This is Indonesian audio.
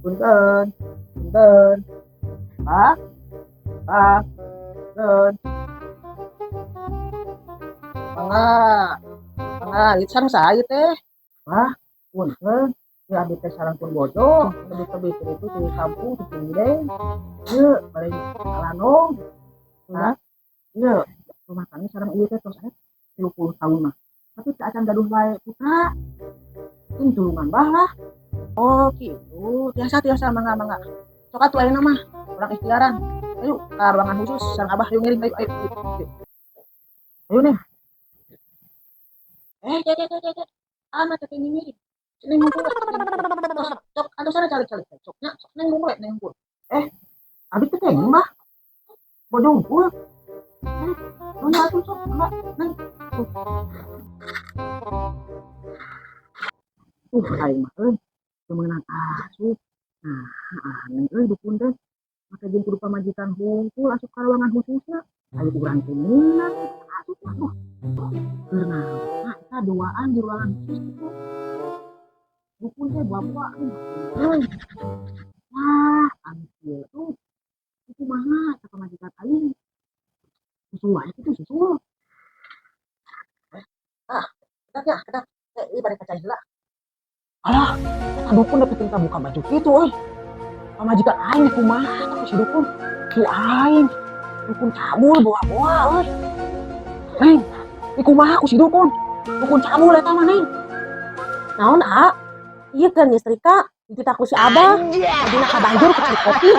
Punten, punten. Pak, pak, punten. Mangga, mangga, itu sareng saya teh. Wah, punten. Ya abdi teh sareng pun bodoh. Lebih-lebih itu di kampung di Cingideng. Ieu bari alanong. Nah, ieu rumah kami sareng ieu teh tos 30 tahun mah. Tapi tak akan gaduh wae putra. Ini tulungan bah lah. Oh gitu. Biasa biasa mangga mangga. Sok atuh ayeuna mah urang ikhtiaran. Ayo ka ruangan khusus sareng Abah yuk ngiring ayo. Ayo nih. Cek. Anak teh ngiring. Neng ngumpul. Sok atuh sana calik-calik. Soknya sok neng ngumpul. Abi teh teh mah bodoh ngumpul. Nona atuh sok enggak neng. Aing mah euy temenan asup. Nah, neng euy dukun teh maka jeung kudu pamajikan hungkul asup ka ruangan khususna. Ayo urang teh minat asup mah. Keur naon eta duaan di ruangan khusus itu. Dukun teh bawa euy. Wah, anjir tuh. Itu kumaha eta pamajikan aing. Susul wae kitu susul. Kedak. Ieu bari kaca heula. Alah, eta dukun dapetin ka buka baju kitu euy. Pamajikan aing kumaha tapi si dukun. Ku aing dukun cabul bawa-bawa euy. Neng, kumaha ku si dukun? Dukun cabul eta mah neng. Naon A? Ieu kan nyetrika kita ku si Abah. Adina ka banjur ku kopi.